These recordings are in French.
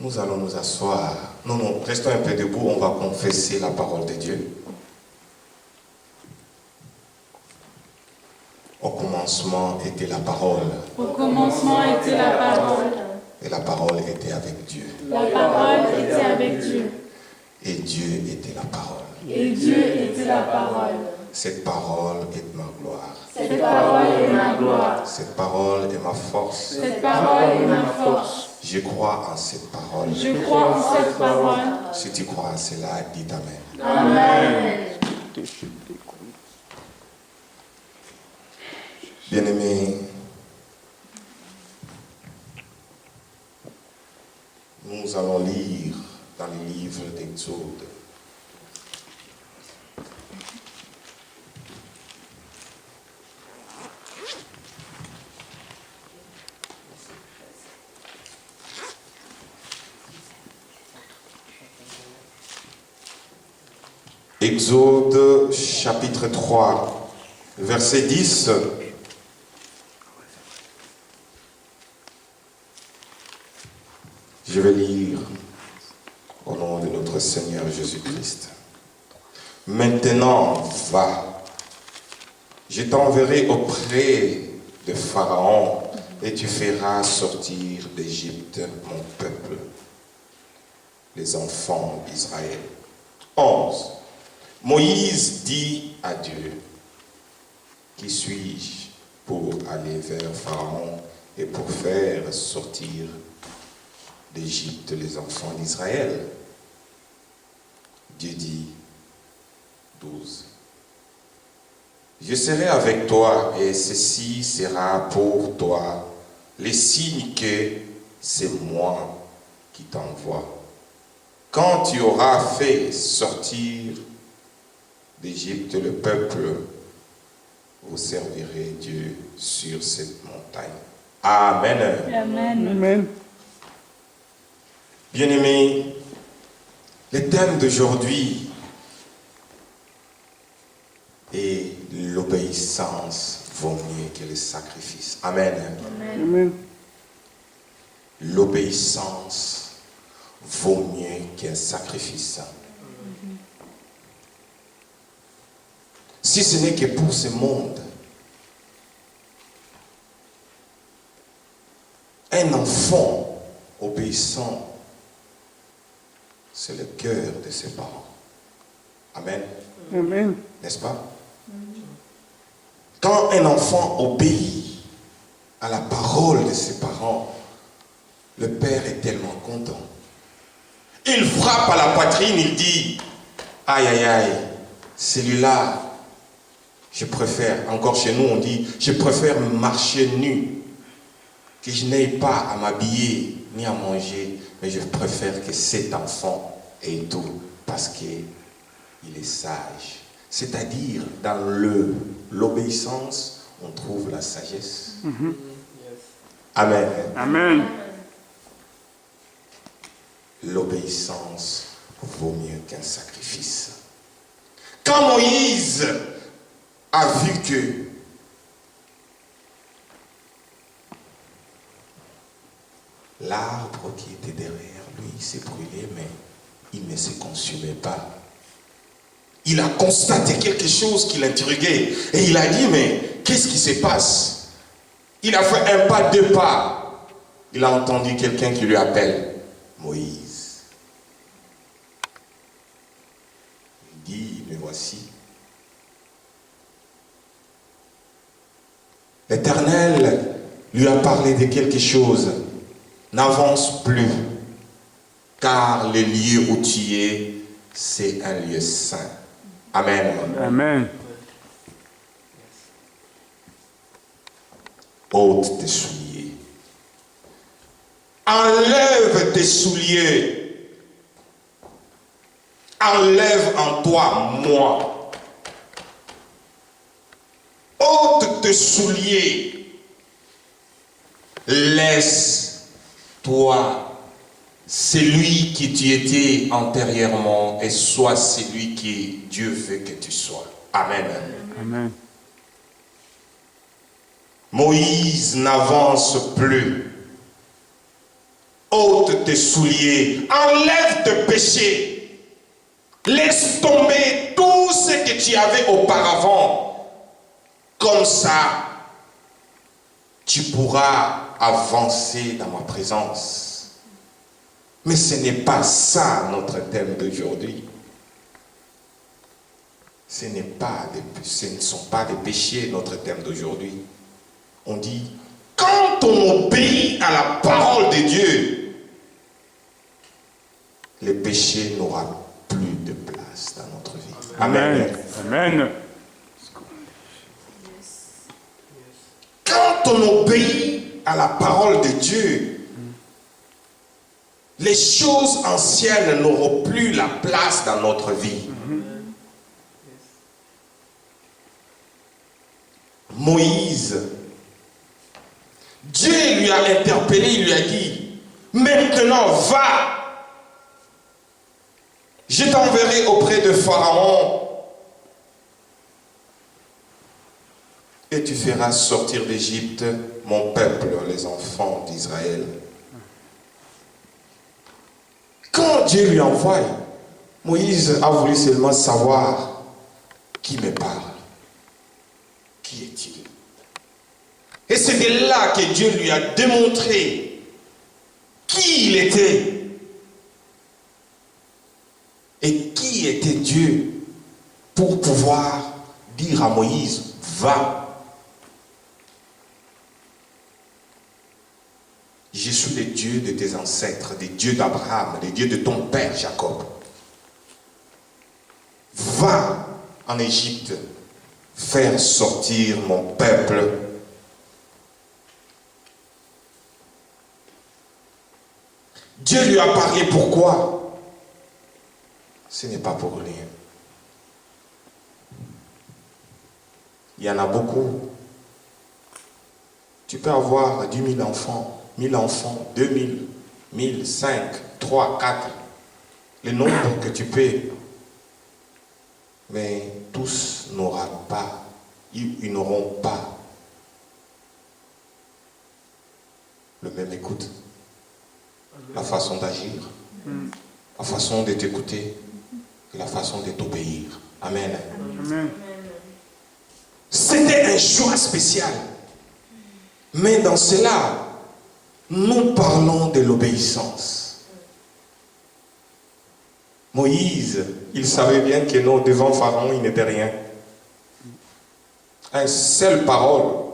Nous allons nous asseoir. Non, restons un peu debout, on va confesser la parole de Dieu. Au commencement était la parole. Au commencement était la parole. Et la parole était avec Dieu. La parole était avec Dieu. Et Dieu était la parole. Et Dieu était la parole. Cette parole est ma gloire. Cette parole est ma gloire. Cette parole est ma force. Cette parole est ma force. Je crois en cette parole. Je crois en cette parole. Si tu crois en cela, dis Amen. Amen. Bien-aimés, nous allons lire dans le livre d'Exode. Exode chapitre 3, verset 10. Je vais lire au nom de notre Seigneur Jésus-Christ. Maintenant, va. Je t'enverrai auprès de Pharaon et tu feras sortir d'Égypte mon peuple, les enfants d'Israël. 11. Moïse dit à Dieu, qui suis-je pour aller vers Pharaon et pour faire sortir d'Égypte les enfants d'Israël? Dieu dit, 12. Je serai avec toi et ceci sera pour toi les signes que c'est moi qui t'envoie. Quand tu auras fait sortir d'Égypte le peuple, vous servirez Dieu sur cette montagne. Amen. Amen. Amen. Bien-aimés, le thème d'aujourd'hui est l'obéissance vaut mieux que le sacrifice. Amen. Amen. L'obéissance vaut mieux qu'un sacrifice. Si ce n'est que pour ce monde, un enfant obéissant, c'est le cœur de ses parents. Amen. Amen. N'est-ce pas? Quand un enfant obéit à la parole de ses parents, le père est tellement content. Il frappe à la poitrine, il dit, aïe aïe aïe, celui-là, je préfère, encore chez nous on dit, je préfère marcher nu, que je n'aie pas à m'habiller ni à manger, mais je préfère que cet enfant ait tout, parce qu'il est sage. C'est-à-dire, dans l'obéissance, on trouve la sagesse. Amen. Amen. L'obéissance vaut mieux qu'un sacrifice. Quand Moïse a vu que l'arbre qui était derrière lui s'est brûlé, mais il ne se consumait pas. Il a constaté quelque chose qui l'intriguait. Et il a dit, mais qu'est-ce qui se passe? Il a fait un pas, deux pas. Il a entendu quelqu'un qui lui appelle Moïse. Il dit, me voici. L'Éternel lui a parlé de quelque chose. N'avance plus, car le lieu où tu es, c'est un lieu saint. Amen. Amen. Ôte tes souliers. Enlève tes souliers. Enlève en toi moi. Ôte tes souliers. Laisse-toi celui qui tu étais antérieurement et sois celui qui Dieu veut que tu sois. Amen. Amen. Moïse n'avance plus. ôte tes souliers, enlève tes péchés, laisse tomber tout ce que tu avais auparavant. Comme ça, tu pourras avancer dans ma présence. Mais ce n'est pas ça notre thème d'aujourd'hui. Ce ne sont pas des péchés notre thème d'aujourd'hui. On dit, quand on obéit à la parole de Dieu, le péché n'aura plus de place dans notre vie. Amen. Amen. Quand on obéit à la parole de Dieu, les choses anciennes n'auront plus la place dans notre vie. Moïse, Dieu lui a interpellé, il lui a dit, maintenant va, je t'enverrai auprès de Pharaon et tu feras sortir d'Égypte mon peuple, les enfants d'Israël. Quand Dieu lui envoie, Moïse a voulu seulement savoir qui me parle. Qui est-il? Et c'est de là que Dieu lui a démontré qui il était. Et qui était Dieu pour pouvoir dire à Moïse, va. Je suis le Dieu de tes ancêtres, le Dieu d'Abraham, le Dieu de ton père Jacob. Va en Égypte faire sortir mon peuple. Dieu lui a parlé pourquoi? Ce n'est pas pour rien. Il y en a beaucoup. Tu peux avoir 10 000 enfants, 1000 enfants, 2000, 1000, 5, 3, 4, le nombre que tu peux. Mais tous n'auront pas, ils n'auront pas le même écoute, la façon d'agir, la façon de t'écouter et la façon de t'obéir. Amen. Amen. C'était un choix spécial. Mais dans cela, nous parlons de l'obéissance. Moïse, il savait bien que non, devant Pharaon, il n'était rien. Une seule parole,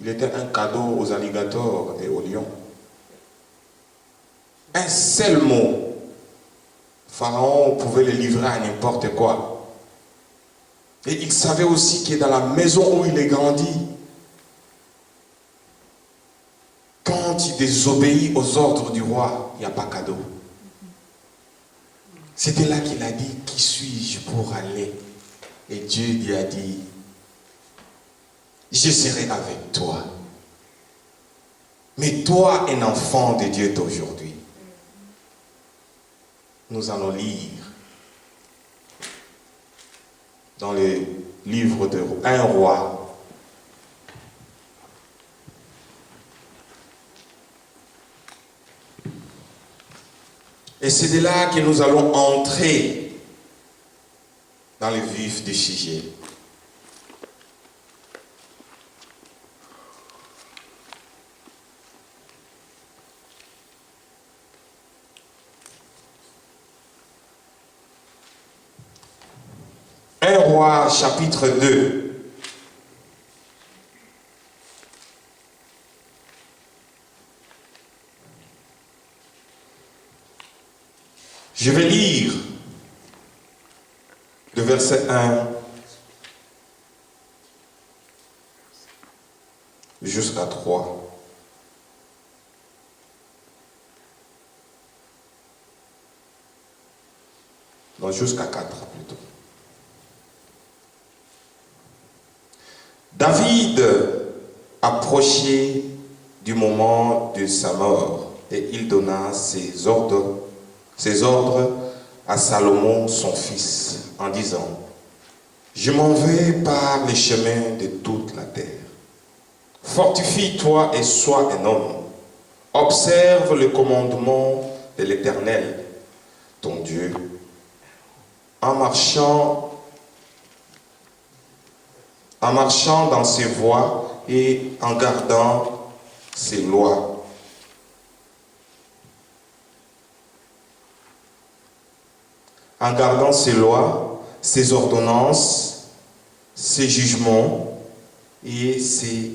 il était un cadeau aux alligators et aux lions. Un seul mot, Pharaon pouvait le livrer à n'importe quoi. Et il savait aussi que dans la maison où il est grandi, quand il désobéit aux ordres du roi, il n'y a pas cadeau. C'était là qu'il a dit, qui suis-je pour aller? Et Dieu lui a dit, je serai avec toi. Mais toi, un enfant de Dieu d'aujourd'hui, nous allons lire dans le livre de 1 Roi, et c'est de là que nous allons entrer dans le vif du sujet. Un Roi, chapitre 2. Je vais lire le verset 1 jusqu'à 3. Non, jusqu'à 4 plutôt. David approchait du moment de sa mort et il donna ses ordres à Salomon son fils en disant, je m'en vais par les chemins de toute la terre. Fortifie-toi et sois un homme. Observe le commandement de l'Éternel, ton Dieu, en marchant dans ses voies et en gardant ses lois. En gardant ses lois, ses ordonnances, ses jugements et ses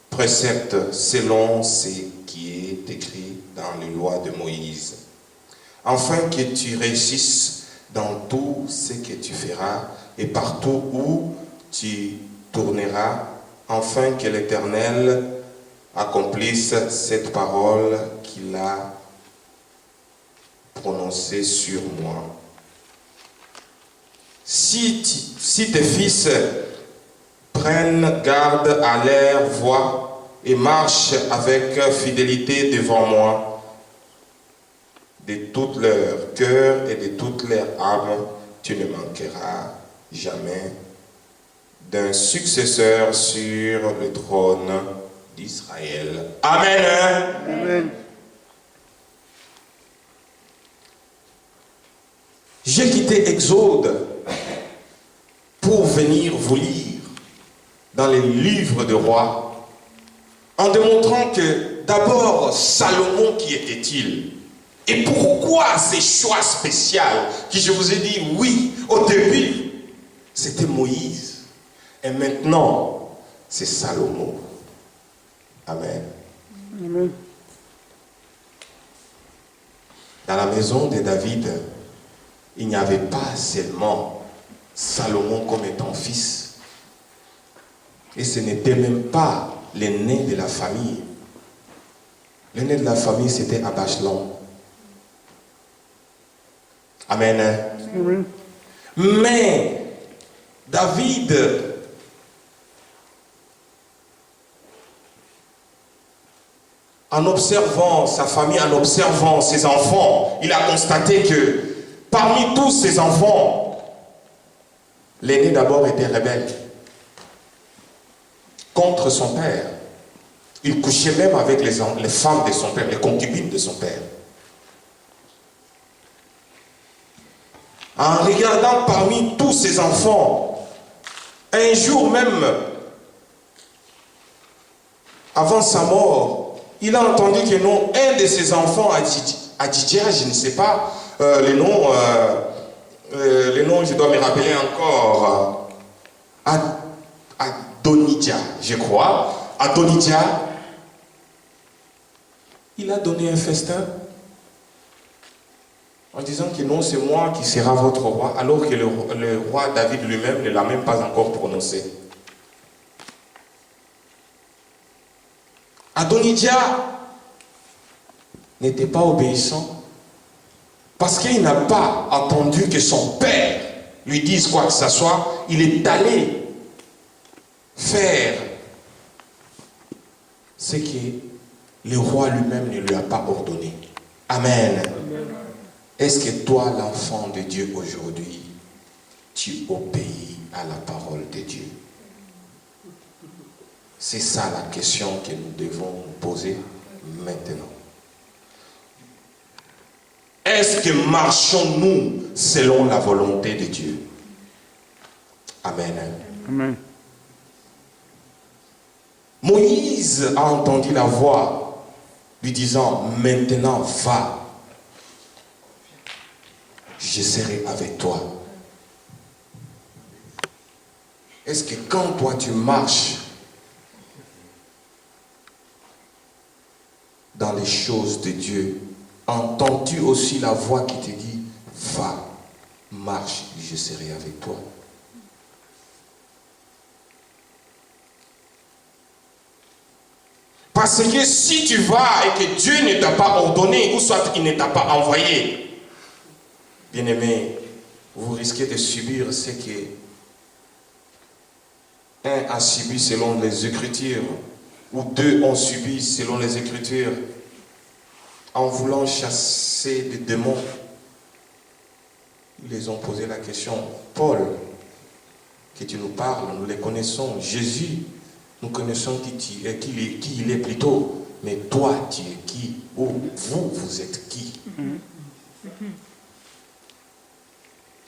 préceptes selon ce qui est écrit dans les lois de Moïse, afin que tu réussisses dans tout ce que tu feras et partout où tu tourneras, afin que l'Éternel accomplisse cette parole qu'il a prononcée sur moi. Si tes fils prennent garde à leur voie et marchent avec fidélité devant moi, de tout leur cœur et de toute leur âme, tu ne manqueras jamais d'un successeur sur le trône d'Israël. Amen. Amen. J'ai quitté Exode pour venir vous lire dans les livres de rois, en démontrant que d'abord, Salomon, qui était-il? Et pourquoi ces choix spéciaux que je vous ai dit, oui, au début, c'était Moïse. Et maintenant, c'est Salomon. Amen. Amen. Dans la maison de David, il n'y avait pas seulement Salomon comme étant fils. Et ce n'était même pas l'aîné de la famille. L'aîné de la famille, c'était Absalom. Amen. Amen. Mais David, en observant sa famille, en observant ses enfants, il a constaté que parmi tous ses enfants, l'aîné d'abord était rebelle contre son père. Il couchait même avec les femmes de son père, les concubines de son père. En regardant parmi tous ses enfants, un jour même, avant sa mort, il a entendu que non, un de ses enfants, Adidja, je ne sais pas les noms, je dois me rappeler encore, Adonijah, je crois, Adonijah, il a donné un festin en disant que non, c'est moi qui sera votre roi, alors que le roi David lui-même ne l'a même pas encore prononcé. Adonijah n'était pas obéissant parce qu'il n'a pas attendu que son père lui dise quoi que ce soit. Il est allé faire ce que le roi lui-même ne lui a pas ordonné. Amen. Est-ce que toi, l'enfant de Dieu aujourd'hui, tu obéis à la parole de Dieu? C'est ça la question que nous devons nous poser maintenant. Est-ce que marchons-nous selon la volonté de Dieu? Amen. Amen. Moïse a entendu la voix lui disant, maintenant va, je serai avec toi. Est-ce que quand toi tu marches dans les choses de Dieu, entends-tu aussi la voix qui te dit, va, marche, je serai avec toi? Parce que si tu vas et que Dieu ne t'a pas ordonné, ou soit il ne t'a pas envoyé, bien-aimé, vous risquez de subir ce que un a subi selon les Écritures, ou deux ont subi selon les Écritures, en voulant chasser des démons. Ils les ont posé la question, Paul, que tu nous parles, nous les connaissons, Jésus, nous connaissons qui il est plutôt. Mais toi, tu es qui? Ou vous êtes qui?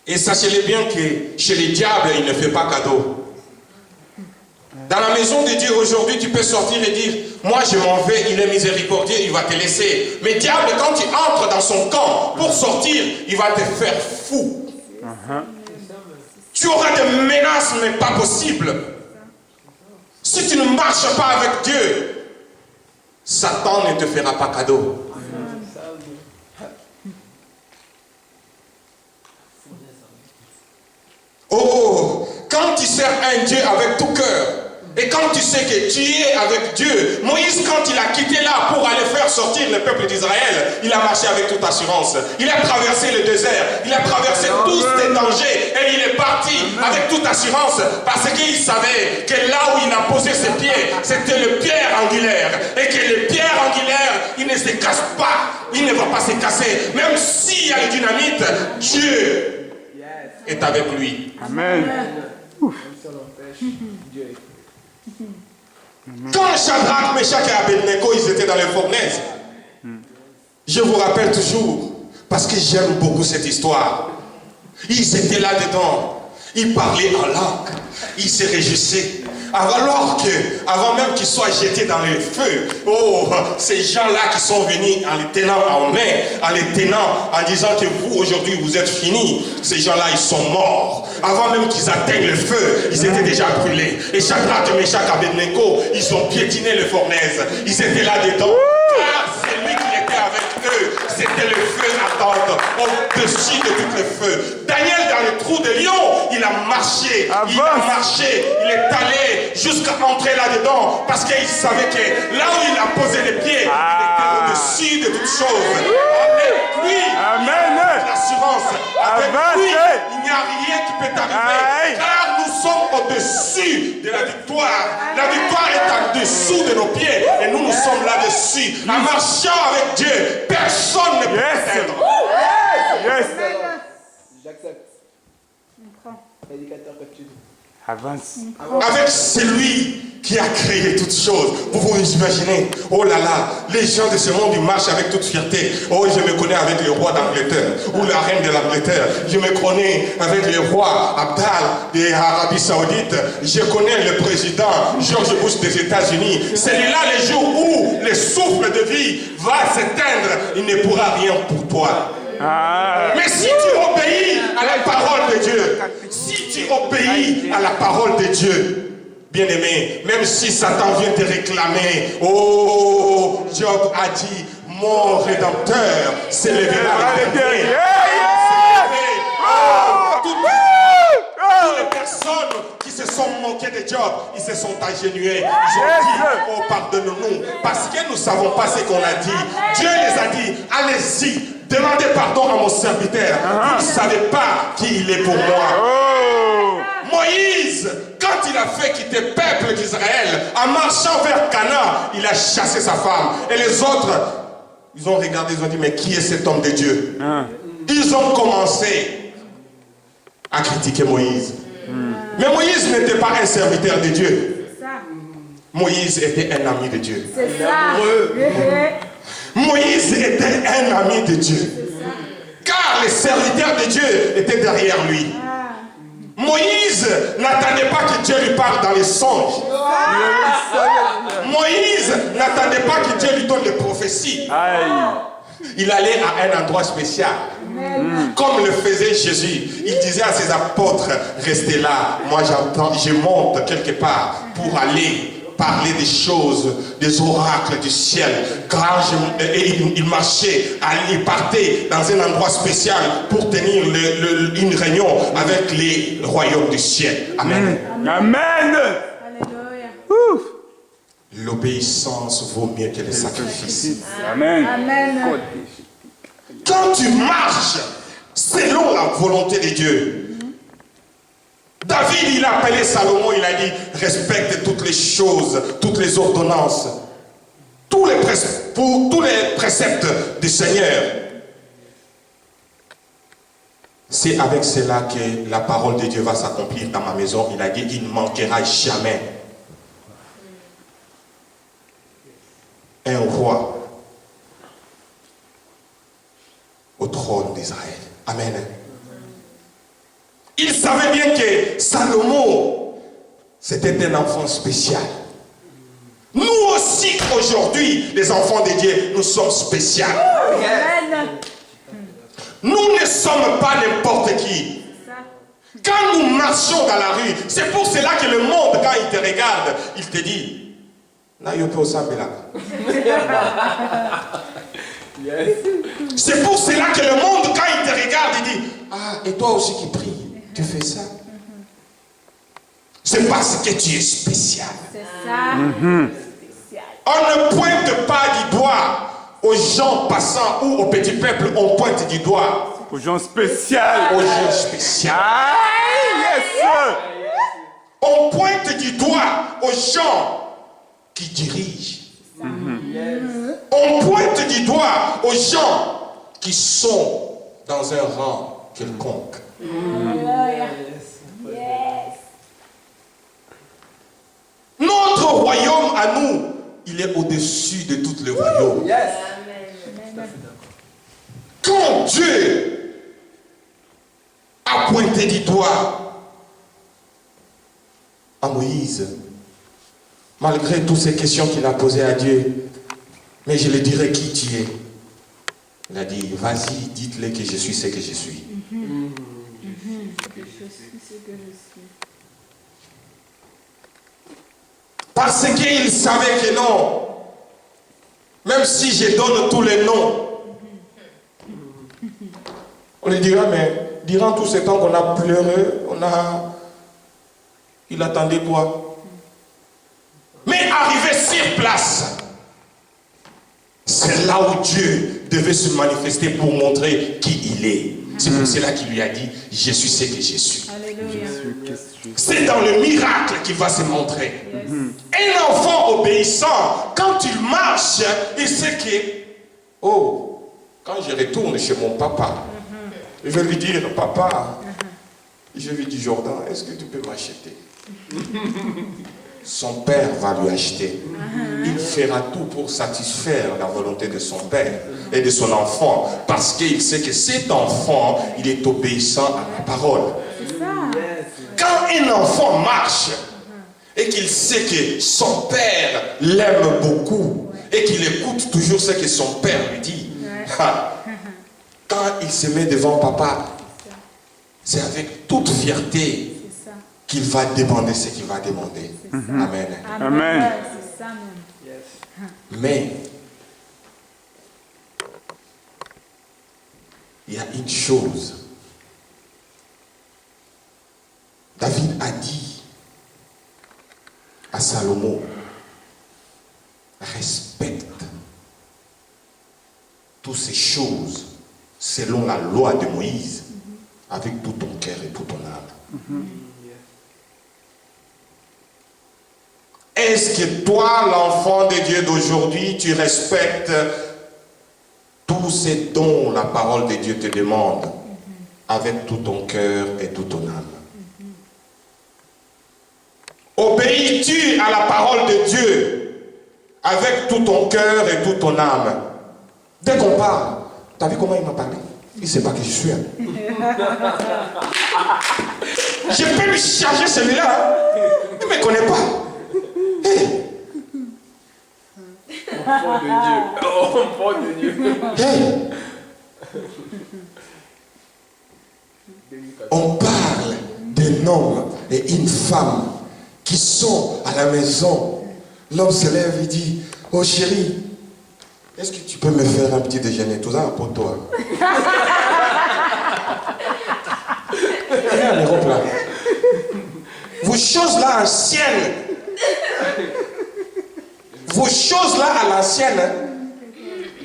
Et sachez-le bien que chez les diables, il ne fait pas cadeau. Dans la maison de Dieu aujourd'hui, tu peux sortir et dire, moi je m'en vais, il est miséricordieux, il va te laisser. Mais diable, quand tu entres dans son camp pour sortir, il va te faire fou. Tu auras des menaces, mais pas possible. Si tu ne marches pas avec Dieu, Satan ne te fera pas cadeau. Oh, quand tu sers un Dieu avec tout cœur, et quand tu sais que tu es avec Dieu, Moïse, quand il a quitté là pour aller faire sortir le peuple d'Israël, il a marché avec toute assurance. Il a traversé le désert, il a traversé tous les dangers, et il est parti avec toute assurance, parce qu'il savait que là où il a posé ses pieds, c'était le pierre angulaire, et que le pierre angulaire, il ne se casse pas, il ne va pas se casser. Même s'il y a le dynamite, Dieu est avec lui. Amen. Quand Shadrach, Meshach et Abednego, ils étaient dans les fournaises, je vous rappelle toujours, parce que j'aime beaucoup cette histoire, ils étaient là-dedans, ils parlaient en langue, ils se réjouissaient. Alors que, avant même qu'ils soient jetés dans le feu, oh, ces gens-là qui sont venus en les tenant en main, en les tenant, en disant que vous, aujourd'hui, vous êtes finis, ces gens-là, ils sont morts. Avant même qu'ils atteignent le feu, ils étaient déjà brûlés. Et Shadrach, Meshach, Abednego, ils ont piétiné les fournaises. Ils étaient là-dedans. Car celui qui était avec eux, c'était le feu ardent, au-dessus de tous les feux. Daniel, dans le trou de lion, il a marché, il est allé jusqu'à entrer là-dedans, parce qu'il savait que là où il a posé les pieds, il était au-dessus de toutes choses. Avec lui, il a l'assurance. Avec lui, il n'y a rien qui peut arriver, car nous sommes au-dessus de la victoire. La victoire est en dessous de nos pieds, et nous sommes là-dessus. En marchant avec Dieu, personne ne peut atteindre. J'accepte. Prédicateur que tu dis. Avance. Avec celui qui a créé toutes choses. Vous vous imaginez, oh là là, les gens de ce monde, ils marchent avec toute fierté. Oh, je me connais avec le roi d'Angleterre, ou la reine de l'Angleterre. Je me connais avec le roi Abdal de l'Arabie Saoudite. Je connais le président George Bush des États-Unis. Celui-là, le jour où le souffle de vie va s'éteindre, il ne pourra rien pour toi. Mais si tu obéis à la parole de Dieu, si tu obéis à la parole de Dieu, bien-aimé, même si Satan vient te réclamer, oh, Job a dit, mon rédempteur s'est levé à l'éternel. Toutes les personnes qui se sont moquées de Job, ils se sont agenouillés. Ils ont dit, oh, pardonne-nous, parce que nous ne savons pas ce qu'on a dit. Dieu les a dit, allez-y. Demandez pardon à mon serviteur. Vous ne savez pas qui il est pour moi. Moïse, quand il a fait quitter le peuple d'Israël, en marchant vers Canaan, il a chassé sa femme. Et les autres, ils ont regardé, ils ont dit, mais qui est cet homme de Dieu? Ils ont commencé à critiquer Moïse. Mais Moïse n'était pas un serviteur de Dieu. Moïse était un ami de Dieu. C'est ça. Moïse était un ami de Dieu. Car les serviteurs de Dieu étaient derrière lui. Moïse n'attendait pas que Dieu lui parle dans les songes. Moïse n'attendait pas que Dieu lui donne des prophéties. Il allait à un endroit spécial. Comme le faisait Jésus. Il disait à ses apôtres, restez là. Moi j'entends, je monte quelque part pour aller parler des choses, des oracles du ciel. Il marchait, il partait dans un endroit spécial pour tenir une réunion avec les royaumes du ciel. Amen. Amen. Alléluia. L'obéissance vaut mieux que le sacrifice. Amen. Amen. Quand tu marches selon la volonté de Dieu, David, il a appelé Salomon, il a dit, respecte toutes les choses, toutes les ordonnances, tous les préceptes du Seigneur. C'est avec cela que la parole de Dieu va s'accomplir dans ma maison. Il a dit, il ne manquera jamais un roi au trône d'Israël. Amen. Il savait bien que Salomon, c'était un enfant spécial. Nous aussi, aujourd'hui, les enfants de Dieu, nous sommes spéciaux. Amen. Nous ne sommes pas n'importe qui. Quand nous marchons dans la rue, c'est pour cela que le monde, quand il te regarde, il te dit, c'est pour cela que le monde, quand il te regarde, il dit, ah, et toi aussi qui pries, tu fais ça. C'est parce que tu es spécial. C'est ça. Spécial. On ne pointe pas du doigt aux gens passants ou au petit peuple, on pointe du doigt Aux gens spéciaux. aux gens spéciaux. Aïe, yes. On pointe du doigt aux gens qui dirigent. On pointe du doigt aux gens qui sont dans un rang quelconque. Alléluia. Yes. Notre royaume à nous, il est au-dessus de tous les royaumes. Amen. Quand Dieu a pointé du doigt à Moïse, malgré toutes ces questions qu'il a posées à Dieu, mais je lui dirai qui tu es. Il a dit, vas-y, dites-le que je suis ce que je suis. Je suis ce que je suis. Parce qu'il savait que non, même si je donne tous les noms, on lui dira, mais durant tout ce temps qu'on a pleuré, il attendait quoi? Mais arrivé sur place, c'est là où Dieu devait se manifester pour montrer qui il est. C'est pour cela qu'il lui a dit, je suis ce que je suis. Alléluia. C'est dans le miracle qu'il va se montrer. Yes. Un enfant obéissant, quand il marche, il sait que, oh, quand je retourne chez mon papa, je vais lui dire, papa, je vis du Jordan, est-ce que tu peux m'acheter? Son père va lui acheter. Il fera tout pour satisfaire la volonté de son père et de son enfant, parce qu'il sait que cet enfant, il est obéissant à la parole. C'est ça. Quand un enfant marche et qu'il sait que son père l'aime beaucoup et qu'il écoute toujours ce que son père lui dit, quand il se met devant papa, c'est avec toute fierté C'est ça. qu'il va demander ce qu'il va demander. Amen. Amen. C'est ça même. Mais il y a une chose. David a dit à Salomon, respecte toutes ces choses selon la loi de Moïse, avec tout ton cœur et toute ton âme. Est-ce que toi, l'enfant de Dieu d'aujourd'hui, tu respectes tous ces dons, la parole de Dieu te demande, avec tout ton cœur et toute ton âme? Obéis-tu à la parole de Dieu avec tout ton cœur et toute ton âme? Dès qu'on parle, tu as vu comment il m'a parlé? Il ne sait pas qui je suis. Je peux lui charger celui-là. Il ne me connaît pas. Hey. Enfant de Dieu. Enfant de Dieu. Hey. On parle d'un homme et une femme qui sont à la maison. L'homme se lève et dit, oh chérie, est-ce que tu peux me faire un petit déjeuner? Tout ça pour toi. Regarde l'Europe là. Vos choses là anciennes. Vos choses là à l'ancienne,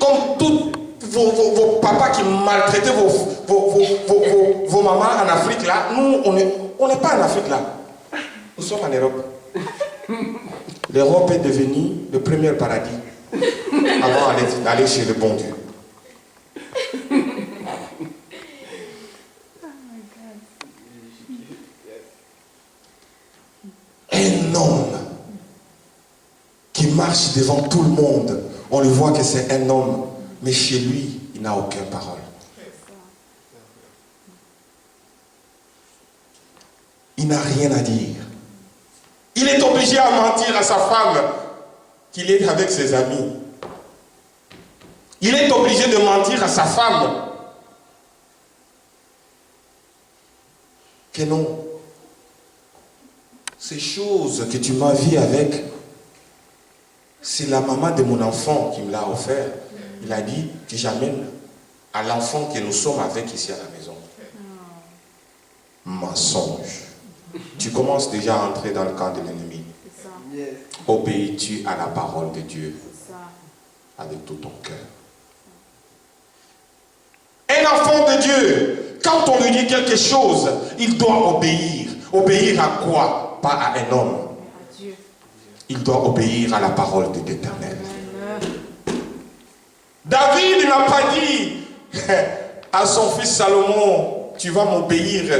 comme tous vos papas qui maltraitaient vos mamans en Afrique là, nous on n'est pas en Afrique là. Nous sommes en Europe. L'Europe est devenue le premier paradis avant d'aller chez le bon Dieu. Un homme qui marche devant tout le monde On le voit que c'est un homme, mais chez lui, il n'a aucune parole. Il n'a rien à dire. Il est obligé à mentir à sa femme qu'il est avec ses amis. Il est obligé de mentir à sa femme que non, ces choses que tu m'as vues avec, c'est la maman de mon enfant qui me l'a offert. Il a dit que j'amène à l'enfant que nous sommes avec ici à la maison. Mensonge. Tu commences déjà à entrer dans le camp de l'ennemi. Obéis-tu à la parole de Dieu avec tout ton cœur? Un enfant de Dieu, quand on lui dit quelque chose, il doit obéir. Obéir à quoi? Pas à un homme. Il doit obéir à la parole de l'Éternel. David n'a pas dit à son fils Salomon, tu vas m'obéir.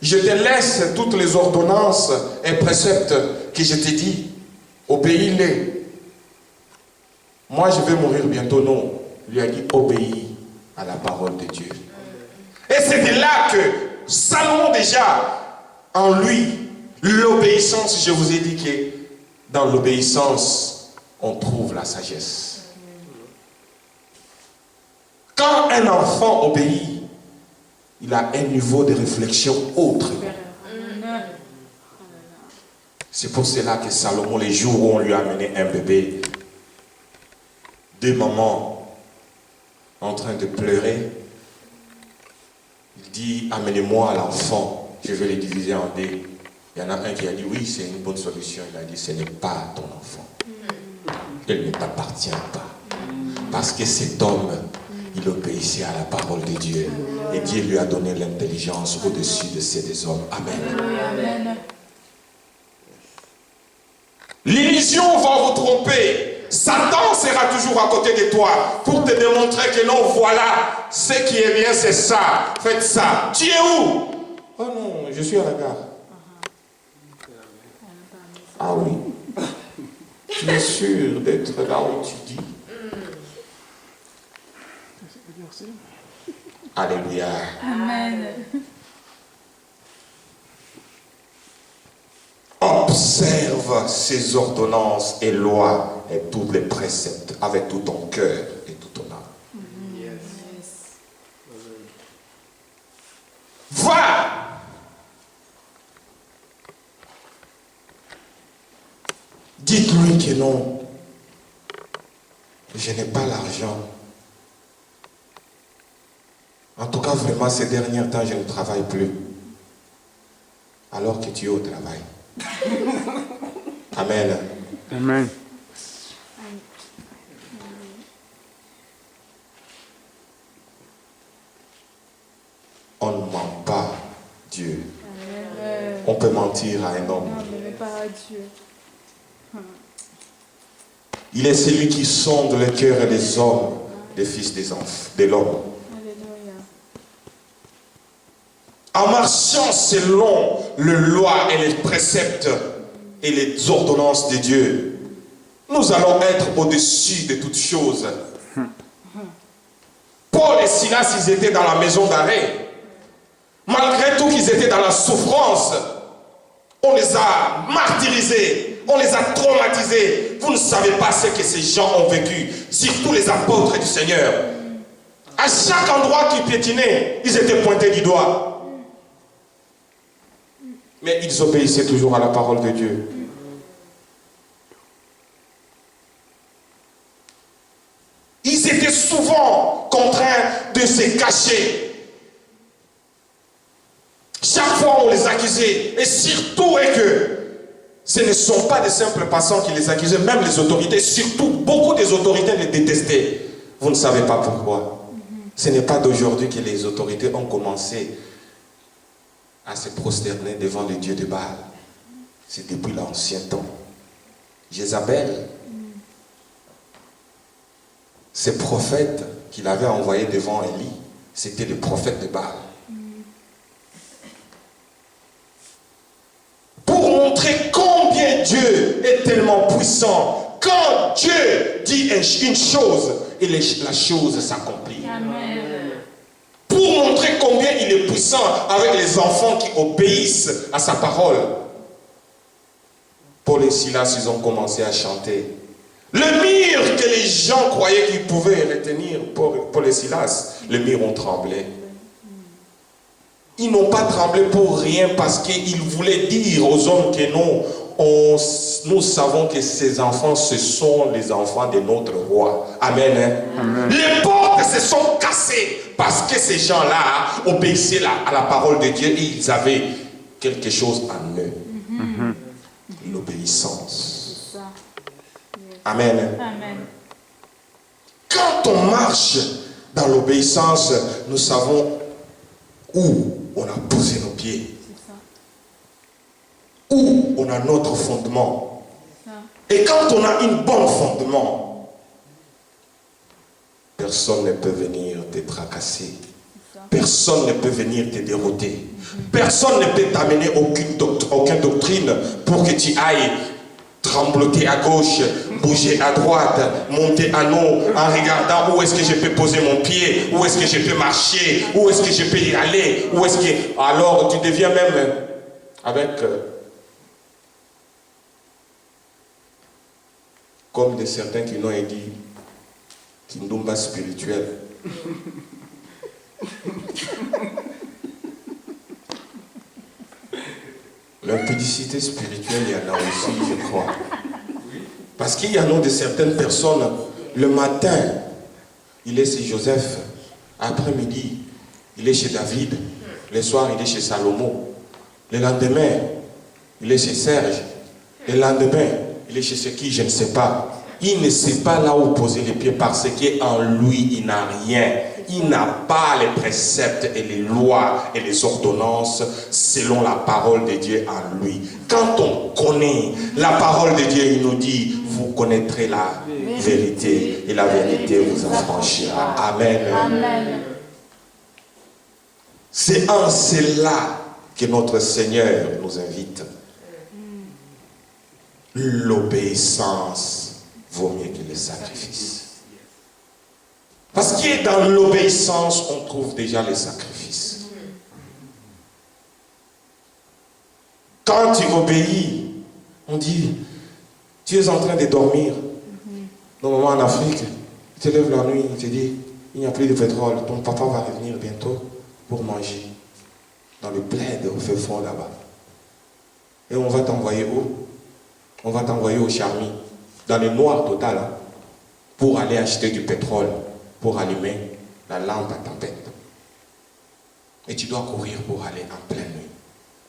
Je te laisse toutes les ordonnances et préceptes que je t'ai dit. Obéis-les. Moi, je vais mourir bientôt. Non. Il lui a dit, obéis à la parole de Dieu. Et c'est de là que Salomon déjà, en lui, l'obéissance, je vous ai dit que dans l'obéissance, on trouve la sagesse. Quand un enfant obéit, il a un niveau de réflexion autre. C'est pour cela que Salomon, les jours où on lui a amené un bébé, deux mamans en train de pleurer, il dit, amenez-moi l'enfant, je vais les diviser en deux. Il y en a un qui a dit, oui, c'est une bonne solution. Il a dit, ce n'est pas ton enfant. Elle ne t'appartient pas. Parce que cet homme, il obéissait à la parole de Dieu. Et Dieu lui a donné l'intelligence au-dessus de ces deux hommes. Amen. L'illusion va vous tromper. Satan sera toujours à côté de toi pour te démontrer que non, voilà, ce qui est bien, c'est ça. Faites ça. Tu es où? Oh non, je suis à la gare. Ah oui. Tu es sûr d'être là où tu dis? Alléluia. Amen. Observe ces ordonnances et lois et tous les préceptes avec tout ton cœur et tout ton âme. Va! Dites-lui que non. Je n'ai pas l'argent. En tout cas, vraiment, ces derniers temps, je ne travaille plus. Alors que tu es au travail. Amen. Amen. On ne ment pas Dieu. Amen. On peut mentir à un homme. Non, mais pas à Dieu. Il est celui qui sonde le cœur des hommes, des fils des enfants, de l'homme. Alléluia. En marchant selon les lois et les préceptes et les ordonnances de Dieu, nous allons être au-dessus de toutes choses. Paul et Silas, ils étaient dans la maison d'arrêt. Malgré tout qu'ils étaient dans la souffrance, on les a martyrisés, on les a traumatisés. Vous ne savez pas ce que ces gens ont vécu, surtout les apôtres du Seigneur. À chaque endroit qu'ils piétinaient, ils étaient pointés du doigt. Mais ils obéissaient toujours à la parole de Dieu. Ils étaient souvent contraints de se cacher. Chaque fois on les accusait. Et surtout est que ce ne sont pas des simples passants qui les accusaient, même les autorités, surtout beaucoup des autorités les détestaient. Vous ne savez pas pourquoi. Ce n'est pas d'aujourd'hui que les autorités ont commencé à se prosterner devant le Dieu de Baal. C'est depuis l'ancien temps. Jézabel, ces prophètes qu'il avait envoyés devant Élie, c'était les prophètes de Baal. Pour montrer combien Dieu est tellement puissant, quand Dieu dit une chose, et la chose s'accomplit. Amen. Pour montrer combien il est puissant avec les enfants qui obéissent à sa parole. Paul et Silas, ils ont commencé à chanter. Le mur que les gens croyaient qu'ils pouvaient retenir, Paul et Silas, le mur ont tremblé. Ils n'ont pas tremblé pour rien parce qu'ils voulaient dire aux hommes que nous savons que ces enfants, ce sont les enfants de notre roi. Amen. Hein? Amen. Les portes se sont cassées parce que ces gens-là obéissaient à la parole de Dieu et ils avaient quelque chose en eux. L'obéissance. C'est ça. Amen. Amen. Quand on marche dans l'obéissance, nous savons où on a posé nos pieds. C'est ça. Où on a notre fondement. Ça. Et quand on a un bon fondement, personne ne peut venir te tracasser. Personne ne peut venir te dérouter. Personne ne peut t'amener aucune doctrine pour que tu ailles trembloter à gauche, bouger à droite, monter en haut, en regardant où est-ce que je peux poser mon pied, où est-ce que je peux marcher, où est-ce que je peux y aller, où est-ce que... Alors tu deviens même avec... comme de certains qui l'ont dit, Kindumba spirituel. L'impudicité spirituelle, il y en a aussi, je crois. Parce qu'il y en a de certaines personnes, le matin, il est chez Joseph, après-midi, il est chez David, le soir, il est chez Salomon, le lendemain, il est chez Serge, le lendemain, il est chez ce qui, je ne sais pas. Il ne sait pas là où poser les pieds parce qu'en lui, il n'a rien. Il n'a pas les préceptes et les lois et les ordonnances selon la parole de Dieu en lui. Quand on connaît la parole de Dieu, il nous dit, vous connaîtrez la vérité et la vérité vous affranchira. Amen. Amen. C'est en cela que notre Seigneur nous invite. L'obéissance vaut mieux que le sacrifice. Parce que dans l'obéissance, on trouve déjà les sacrifices. Quand tu obéis, on dit, tu es en train de dormir. Normalement en Afrique, tu te lèves la nuit, il te dit, il n'y a plus de pétrole, ton papa va revenir bientôt pour manger. Dans le plaid, au feu fond là-bas. Et on va t'envoyer où? On va t'envoyer au Charmy, dans le noir total, hein, pour aller acheter du pétrole, pour allumer la lampe à tempête. Et tu dois courir pour aller en pleine nuit.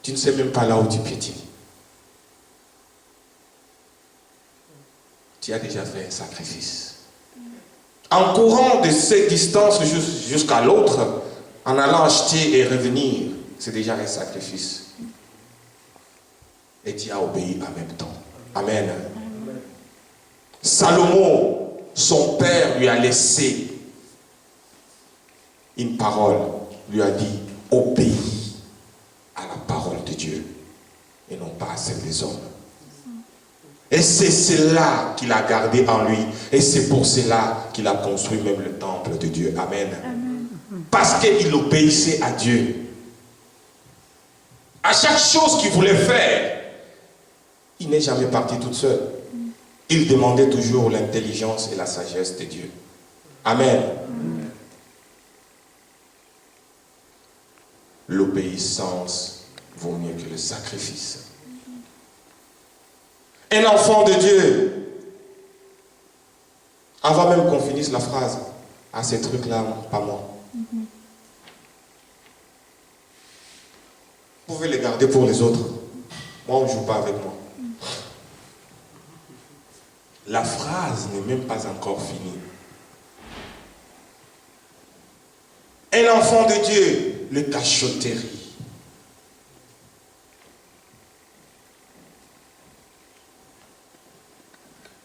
Tu ne sais même pas là où tu piétines. Tu as déjà fait un sacrifice. En courant de cette distance jusqu'à l'autre, en allant acheter et revenir, c'est déjà un sacrifice. Et tu as obéi en même temps. Amen. Salomon, son père, lui a laissé une parole, lui a dit, obéis à la parole de Dieu et non pas à celle des hommes. Et c'est cela qu'il a gardé en lui et c'est pour cela qu'il a construit même le temple de Dieu. Amen. Amen. Parce qu'il obéissait à Dieu. À chaque chose qu'il voulait faire, il n'est jamais parti tout seul. Il demandait toujours l'intelligence et la sagesse de Dieu. Amen. L'obéissance vaut mieux que le sacrifice. Un enfant de Dieu, avant même qu'on finisse la phrase, à ces trucs-là, pas moi. Vous pouvez les garder pour les autres. Moi, on ne joue pas avec moi. La phrase n'est même pas encore finie. Un enfant de Dieu, le cachotterie.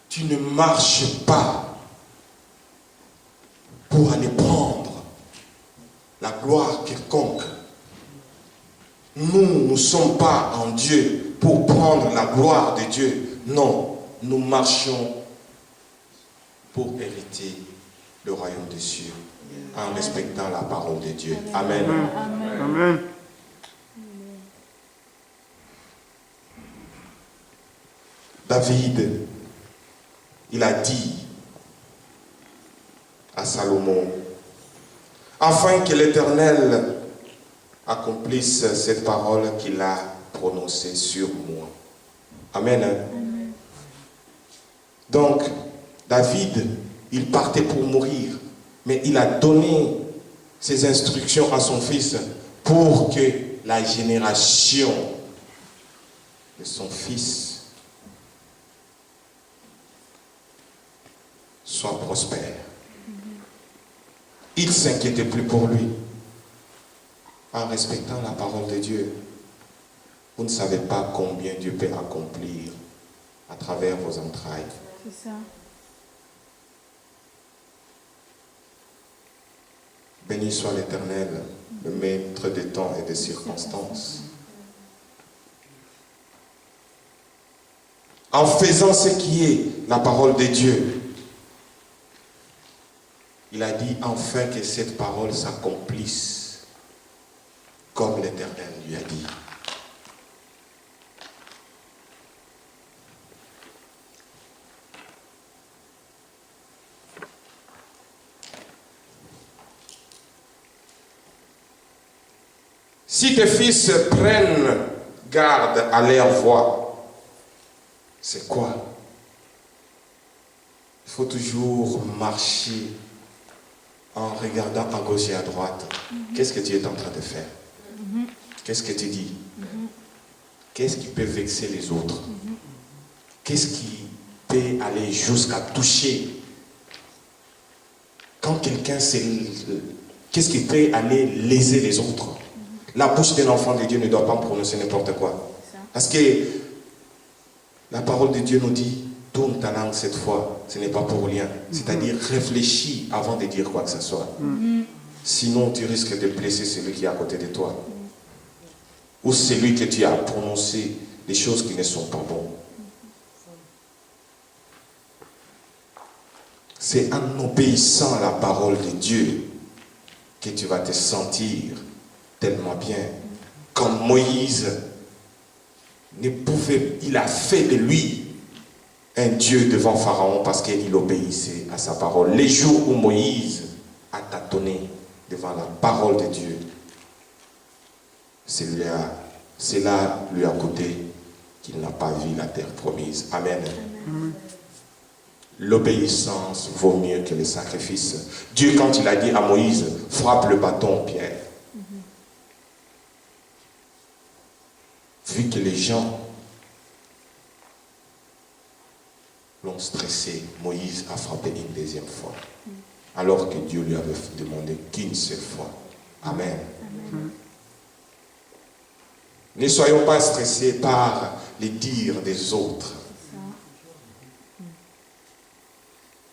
Tu ne marches pas pour aller prendre la gloire quelconque. Nous ne sommes pas en Dieu pour prendre la gloire de Dieu. Non, nous marchons pour hériter le royaume des cieux en respectant la parole de Dieu. Amen. Amen. Amen. David, il a dit à Salomon, afin que l'Éternel accomplisse cette parole qu'il a prononcée sur moi. Amen. Amen. Donc, David, il partait pour mourir, mais il a donné ses instructions à son fils pour que la génération de son fils soit prospère. Il ne s'inquiétait plus pour lui. En respectant la parole de Dieu, vous ne savez pas combien Dieu peut accomplir à travers vos entrailles. C'est ça. Béni soit l'Éternel, le maître des temps et des circonstances. En faisant ce qui est la parole de Dieu, il a dit enfin que cette parole s'accomplisse comme l'Éternel lui a dit. Si tes fils prennent garde à leur voix, c'est quoi? Il faut toujours marcher en regardant à gauche et à droite. Qu'est-ce que tu es en train de faire? Qu'est-ce que tu dis? Qu'est-ce qui peut vexer les autres? Qu'est-ce qui peut aller jusqu'à toucher? Quand quelqu'un qu'est-ce qui peut aller léser les autres? La bouche d'un enfant de Dieu ne doit pas prononcer n'importe quoi. Parce que la parole de Dieu nous dit, tourne ta langue cette fois, ce n'est pas pour rien. C'est-à-dire réfléchis avant de dire quoi que ce soit. Sinon, tu risques de blesser celui qui est à côté de toi. Ou celui que tu as prononcé des choses qui ne sont pas bonnes. C'est en obéissant à la parole de Dieu que tu vas te sentir tellement bien. Comme Moïse il a fait de lui un Dieu devant Pharaon parce qu'il obéissait à sa parole. Les jours où Moïse a tâtonné devant la parole de Dieu, cela lui a coûté qu'il n'a pas vu la terre promise. Amen. Amen. L'obéissance vaut mieux que le sacrifice. Dieu, quand il a dit à Moïse, frappe le bâton, Pierre. Vu que les gens l'ont stressé, Moïse a frappé une deuxième fois. Alors que Dieu lui avait demandé qu'une seule fois. Amen. Amen. Ne soyons pas stressés par les dires des autres.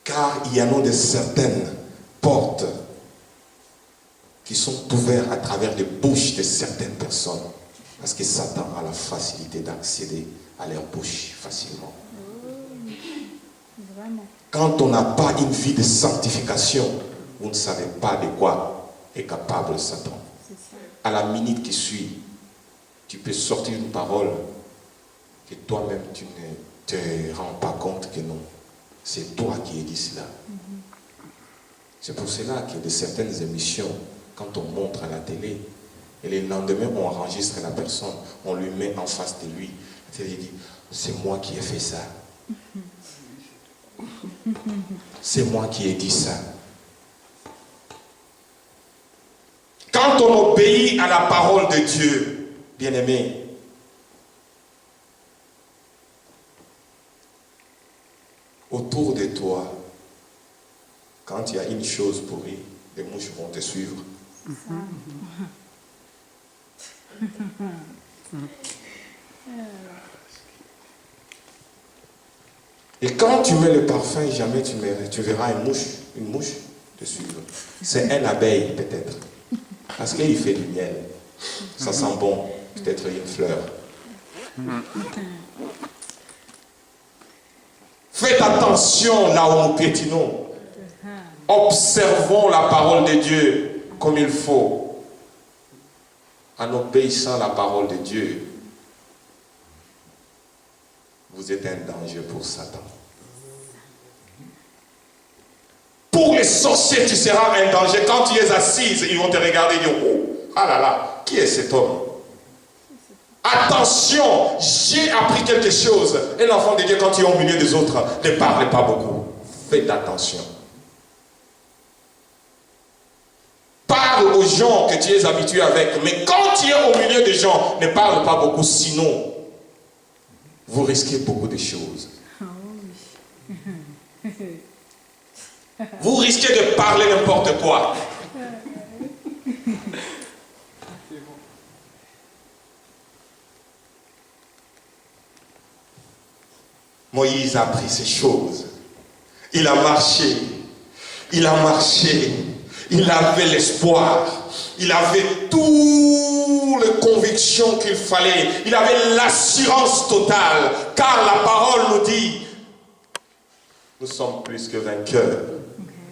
Car il y en a de certaines portes qui sont ouvertes à travers les bouches de certaines personnes. Parce que Satan a la facilité d'accéder à leur bouche facilement. Vraiment. Quand on n'a pas une vie de sanctification, vous ne savez pas de quoi est capable Satan. C'est ça. À la minute qui suit, tu peux sortir une parole que toi-même tu ne te rends pas compte que non. C'est toi qui as dit cela. C'est pour cela qu'il y a de certaines émissions, quand on montre à la télé, et le lendemain on enregistre la personne, on lui met en face de lui, et il dit, c'est moi qui ai fait ça. C'est moi qui ai dit ça. Quand on obéit à la parole de Dieu, bien-aimé, autour de toi, quand il y a une chose pourrie, les mouches vont te suivre. Et quand tu mets le parfum, jamais tu verras une mouche te suivre. C'est un abeille peut-être. Parce qu'il fait du miel. Ça sent bon, peut-être une fleur. Faites attention là où nous piétinons. Observons la parole de Dieu comme il faut. En obéissant à la parole de Dieu, vous êtes un danger pour Satan. Pour les sorciers, tu seras un danger. Quand tu es assise, ils vont te regarder et dire, oh, ah là là, qui est cet homme? Attention, j'ai appris quelque chose. Un enfant de Dieu, quand tu es au milieu des autres, ne parle pas beaucoup. Faites attention. Parle aux gens que tu es habitué avec. Mais quand tu es au milieu des gens, ne parle pas beaucoup. Sinon, vous risquez beaucoup de choses. Vous risquez de parler n'importe quoi. Moïse a appris ces choses. Il a marché. Il a marché. Il avait l'espoir. Il avait toutes les convictions qu'il fallait. Il avait l'assurance totale. Car la parole nous dit, nous sommes plus que vainqueurs.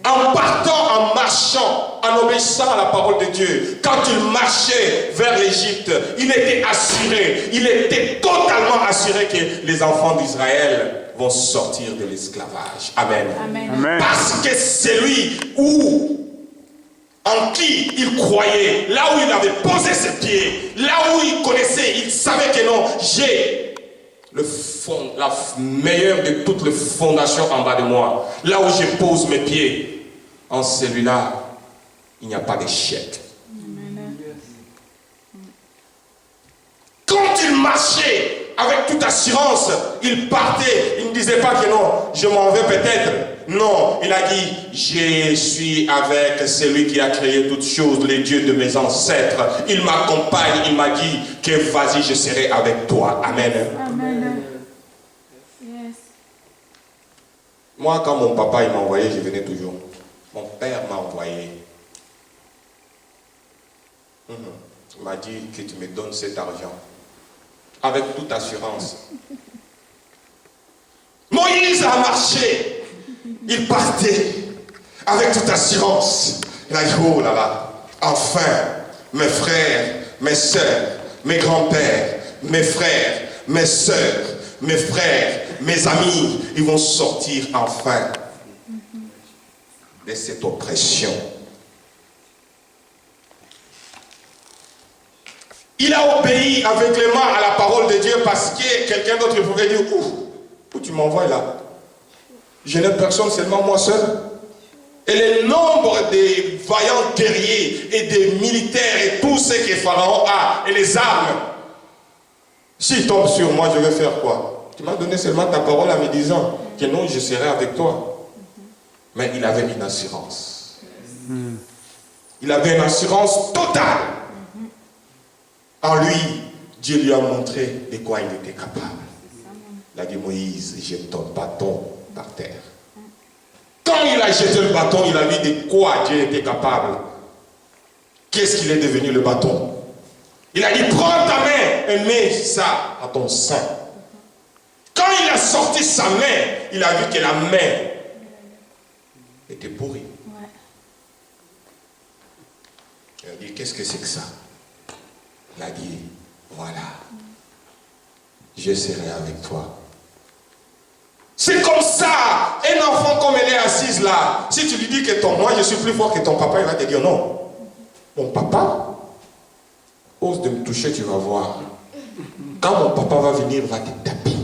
En partant, en marchant, en obéissant à la parole de Dieu, quand il marchait vers l'Égypte, il était assuré, il était totalement assuré que les enfants d'Israël vont sortir de l'esclavage. Amen. Amen. Amen. Parce que c'est lui en qui il croyait, là où il avait posé ses pieds, là où il connaissait, il savait que non, j'ai la meilleure de toutes les fondations en bas de moi. Là où je pose mes pieds, en celui-là, il n'y a pas d'échec. Quand il marchait avec toute assurance, il partait, il ne disait pas que non, je m'en vais peut-être. Non, il a dit, je suis avec celui qui a créé toutes choses, les dieux de mes ancêtres. Il m'accompagne, il m'a dit que vas-y, je serai avec toi. Amen. Amen. Yes. Moi, quand mon papa il m'a envoyé, je venais toujours. Mon père m'a envoyé. Il m'a dit que tu me donnes cet argent. Avec toute assurance. Moïse a marché. Il partait avec toute assurance. Il a dit, oh là là, enfin, mes frères, mes soeurs, mes grands-pères, mes frères, mes soeurs, mes frères, mes amis, ils vont sortir enfin de cette oppression. Il a obéi avec les mains à la parole de Dieu parce que quelqu'un d'autre pouvait dire, où tu m'envoies là? Je n'ai personne, seulement moi seul. Et le nombre des vaillants guerriers et des militaires et tout ce que Pharaon a, et les armes, s'il tombe sur moi, je vais faire quoi? Tu m'as donné seulement ta parole en me disant que non, je serai avec toi. Mais il avait une assurance. Il avait une assurance totale. En lui, Dieu lui a montré de quoi il était capable. Il a dit, Moïse, jette ton bâton par terre. Quand il a jeté le bâton, il a vu de quoi Dieu était capable. Qu'est-ce qu'il est devenu le bâton? Il a dit, prends ta main et mets ça à ton sein. Quand il a sorti sa main, il a vu que la main était pourrie. Il a dit, qu'est-ce que c'est que ça? Il a dit, voilà, je serai avec toi. C'est comme ça, un enfant comme elle est assise là, si tu lui dis que moi je suis plus fort que ton papa, il va te dire non. Mon papa, ose de me toucher, tu vas voir. Quand mon papa va venir, il va te taper.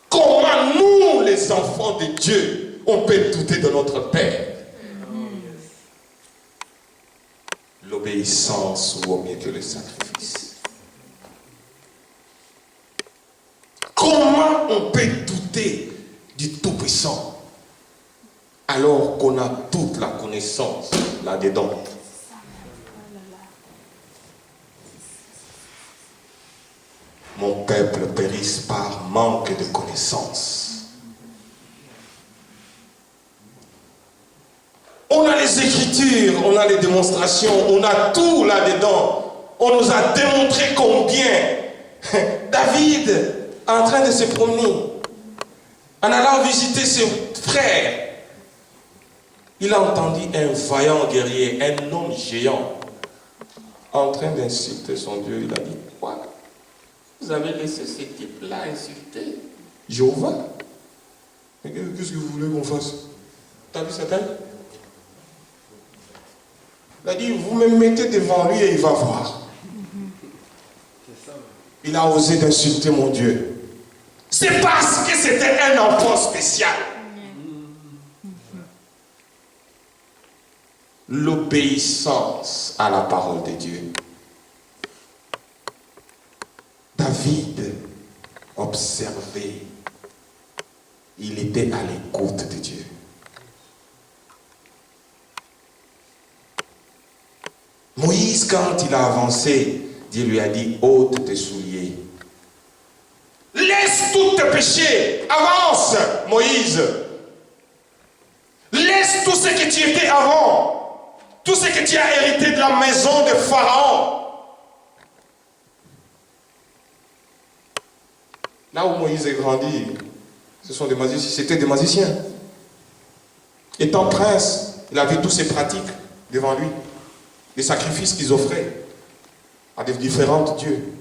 Comment nous, les enfants de Dieu, on peut douter de notre Père? L'obéissance vaut mieux que le sacrifice. Comment on peut douter du Tout-Puissant alors qu'on a toute la connaissance là-dedans? Mon peuple périsse par manque de connaissance. On a les Écritures, on a les démonstrations, on a tout là-dedans. On nous a démontré combien David, en train de se promener, En allant visiter ses frères, il a entendu un vaillant guerrier, un homme géant, en train d'insulter son Dieu. Il a dit, quoi? Vous avez laissé ce type-là insulter Jéhovah? Mais qu'est-ce que vous voulez qu'on fasse? T'as vu cette tête? Il a dit, vous me mettez devant lui et il va voir. Il a osé d'insulter mon Dieu. C'est parce que c'était un enfant spécial. L'obéissance à la parole de Dieu. David observait. Il était à l'écoute de Dieu. Moïse, quand il a avancé, Dieu lui a dit, ôte tes souliers. Laisse tous tes péchés. Avance, Moïse. Laisse tout ce que tu étais avant. Tout ce que tu as hérité de la maison de Pharaon. Là où Moïse est grandi, ce sont des magiciens. C'était des magiciens. Étant prince, il a vu toutes ces pratiques devant lui. Les sacrifices qu'ils offraient à des différents dieux.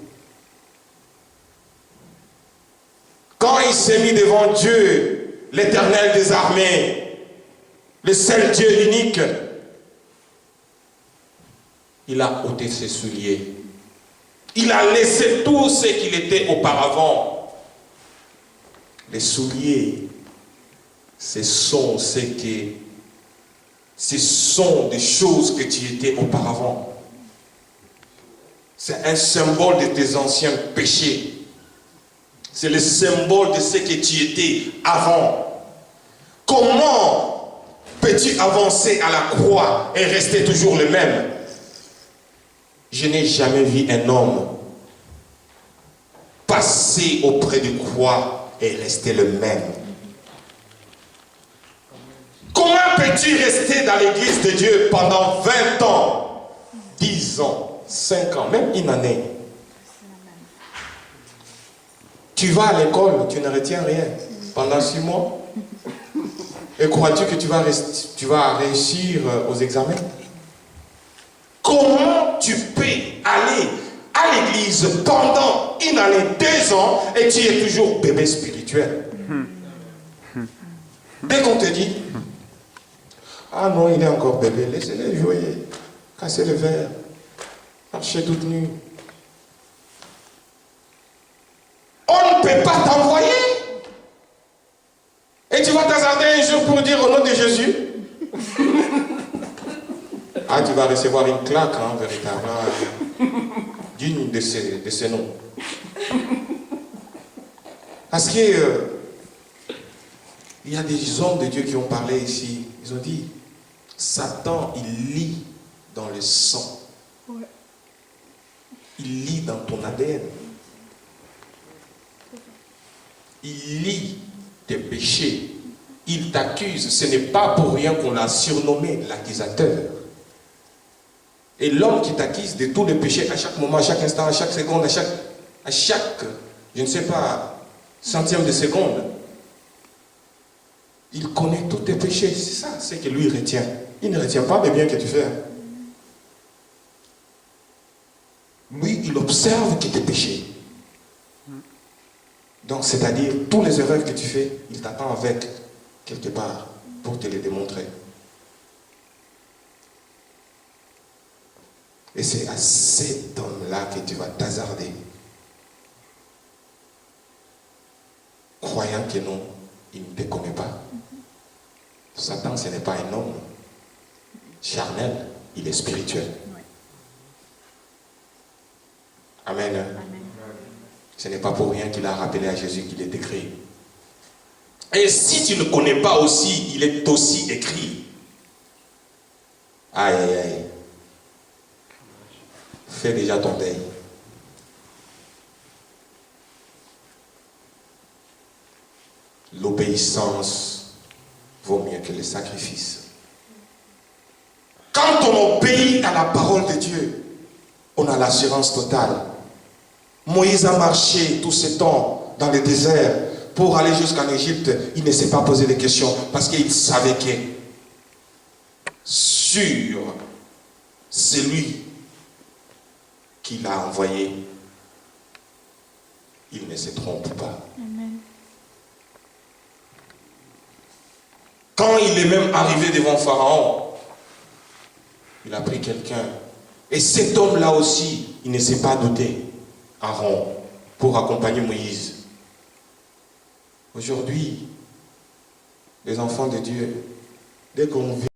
Quand il s'est mis devant Dieu, l'Éternel des armées, le seul Dieu unique, il a ôté ses souliers. Il a laissé tout ce qu'il était auparavant. Les souliers, ce sont des choses que tu étais auparavant. C'est un symbole de tes anciens péchés. C'est le symbole de ce que tu étais avant. Comment peux-tu avancer à la croix et rester toujours le même? Je n'ai jamais vu un homme passer auprès de croix et rester le même. Comment peux-tu rester dans l'église de Dieu pendant 20 ans, 10 ans, 5 ans, même une année? Tu vas à l'école, tu ne retiens rien pendant 6 mois. Et crois-tu que tu vas réussir aux examens? Comment tu peux aller à l'église pendant une année, 2 ans, et tu es toujours bébé spirituel? Dès qu'on te dit, ah non, il est encore bébé, laissez-le jouer, casser le verre, marcher toute nue. On ne peut pas t'envoyer. Et tu vas t'hasarder un jour pour dire au nom de Jésus. Ah, tu vas recevoir une claque, hein, véritablement, d'une de ces noms. Parce que il y a des hommes de Dieu qui ont parlé ici. Ils ont dit, Satan, il lit dans le sang. Ouais. Il lit dans ton ADN. Il lit tes péchés. Il t'accuse. Ce n'est pas pour rien qu'on l'a surnommé l'accusateur. Et l'homme qui t'accuse de tous les péchés à chaque moment, à chaque instant, à chaque seconde, à chaque, je ne sais pas, centième de seconde, il connaît tous tes péchés. C'est ça, c'est que lui retient. Il ne retient pas les biens que tu fais. Lui, il observe que tes péchés. Donc, c'est-à-dire, tous les erreurs que tu fais, il t'attend avec, quelque part, pour te les démontrer. Et c'est à cet homme-là que tu vas t'hasarder. Croyant que non, il ne te connaît pas. Satan, ce n'est pas un homme charnel, il est spirituel. Amen. Amen. Ce n'est pas pour rien qu'il a rappelé à Jésus qu'il est écrit. Et si tu ne connais pas aussi, il est aussi écrit. Aïe, aïe, aïe. Fais déjà ton deuil. L'obéissance vaut mieux que le sacrifice. Quand on obéit à la parole de Dieu, on a l'assurance totale. Moïse a marché tout ce temps dans le désert pour aller jusqu'en Égypte, il ne s'est pas posé de questions parce qu'il savait que sur celui qui l'a envoyé, il ne se trompe pas. Amen. Quand il est même arrivé devant Pharaon, il a pris quelqu'un. Et cet homme-là aussi, il ne s'est pas douté, Aaron, pour accompagner Moïse. Aujourd'hui, les enfants de Dieu, dès qu'on vient